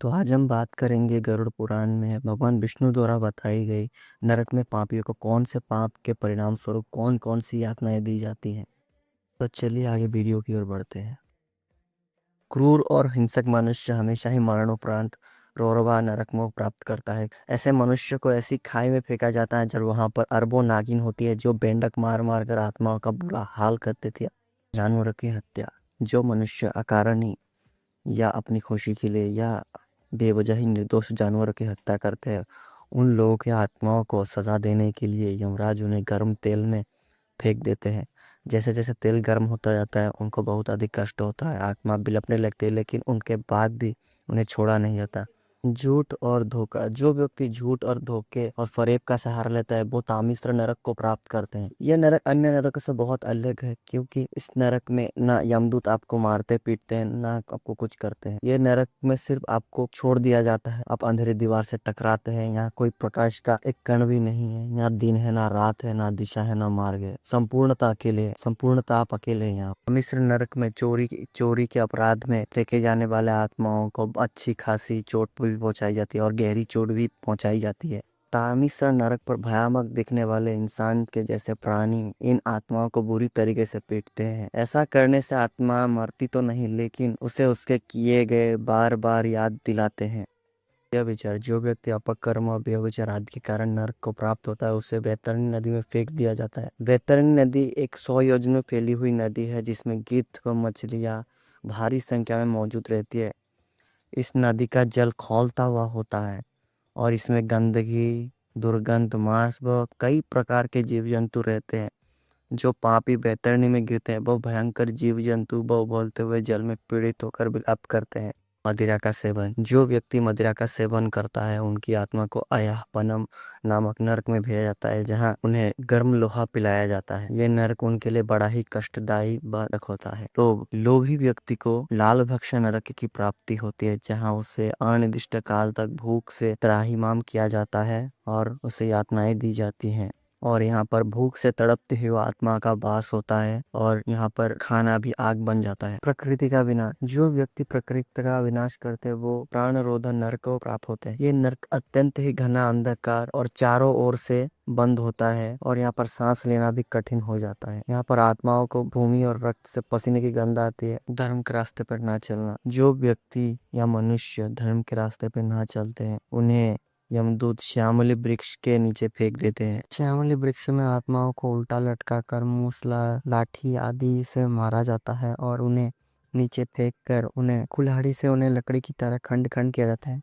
तो आज हम बात करेंगे गरुड़ पुराण में भगवान विष्णु द्वारा बताई गई नरक में पापियों को कौन से पाप के परिणाम स्वरूप कौन कौन सी यातनाएं दी जाती हैं। तो चलिए आगे वीडियो की ओर बढ़ते हैं। क्रूर और हिंसक मनुष्य हमेशा ही मरणोपरांत रौरवा नरक मोक्ष प्राप्त करता है। ऐसे मनुष्य को ऐसी खाई में फेंका जाता है जब वहां पर अरबों नागिन होती है जो बेंडक मार मार कर आत्माओं का बुरा हाल करते थे। जानवरों की हत्या, जो मनुष्य अकारण ही या अपनी खुशी के लिए या बेवजह ही निर्दोष जानवरों की हत्या करते हैं, उन लोगों की आत्माओं को सजा देने के लिए यमराज उन्हें गर्म तेल में फेंक देते हैं। जैसे जैसे तेल गर्म होता जाता है उनको बहुत अधिक कष्ट होता है, आत्मा बिलपने लगती है, लेकिन उनके बाद भी उन्हें छोड़ा नहीं जाता। झूठ और धोखा, जो व्यक्ति झूठ और धोखे और फरेब का सहारा लेता है वो तामिश्र नरक को प्राप्त करते हैं। यह नरक अन्य नरक से बहुत अलग है क्योंकि इस नरक में ना यमदूत आपको मारते पीटते हैं ना आपको कुछ करते हैं। यह नरक में सिर्फ आपको छोड़ दिया जाता है, आप अंधेरी दीवार से टकराते हैं। यहाँ कोई प्रकाश का एक कण भी नहीं है, यहाँ दिन है ना रात है, ना दिशा है ना मार्ग है, संपूर्णता अकेले है, संपूर्णता आप अकेले हैं। यहाँ मिश्र नरक में चोरी के अपराध में फेंके जाने वाले आत्माओं को अच्छी खासी चोट भी पहुंचाई जाती है और गहरी चोट भी पहुंचाई जाती है। तामिश्र नरक पर भयानक दिखने वाले इंसान के जैसे प्राणी इन आत्माओं को बुरी तरीके से पीटते हैं। ऐसा करने से आत्मा मरती तो नहीं, लेकिन उसे उसके किए गए बार बार याद दिलाते हैं। व्यभिचार, जो व्यक्ति अपकर्म और व्यभिचार आदि के कारण नरक को प्राप्त होता है उसे वैतरणी नदी में फेंक दिया जाता है। वैतरणी नदी एक 100 योजन में फैली हुई नदी है जिसमें गिद्ध व मछलियां भारी संख्या में मौजूद रहती है। इस नदी का जल खौलता हुआ होता है और इसमें गंदगी, दुर्गंध, मांस व कई प्रकार के जीव जंतु रहते हैं। जो पापी वैतरणी में गिरते हैं वो भयंकर जीव जंतु वो बोलते हुए जल में पीड़ित होकर विलाप करते हैं। मदिरा का सेवन, जो व्यक्ति मदिरा का सेवन करता है उनकी आत्मा को अय्यापनम नामक नरक में भेजा जाता है जहां उन्हें गर्म लोहा पिलाया जाता है। यह नरक उनके लिए बड़ा ही कष्टदायी बाधक होता है। लोभी व्यक्ति को लाल भक्ष्य नरक की प्राप्ति होती है जहां उसे अनिर्दिष्ट काल तक भूख से त्राहिमाम किया जाता है और उसे यातनाएं दी जाती हैं। और यहाँ पर भूख से तड़पते हुए आत्मा का वास होता है और यहाँ पर खाना भी आग बन जाता है। प्रकृति का विनाश, जो व्यक्ति प्रकृति का विनाश करते हैं वो प्राण रोधन नरक को प्राप्त होते हैं। ये नरक अत्यंत ही घना अंधकार और चारों ओर से बंद होता है और यहाँ पर सांस लेना भी कठिन हो जाता है। यहाँ पर आत्माओं को भूमि और रक्त से पसीने की गंध आती है। धर्म के रास्ते पर ना चलना, जो व्यक्ति या मनुष्य धर्म के रास्ते पर ना चलते हैं उन्हें यमदूत श्यामली वृक्ष के नीचे फेंक देते हैं। श्यामली वृक्ष में आत्माओं को उल्टा लटका कर मूसला, लाठी आदि से मारा जाता है और उन्हें नीचे फेंक कर उन्हें कुल्हाड़ी से उन्हें लकड़ी की तरह खंड खंड किया जाता है।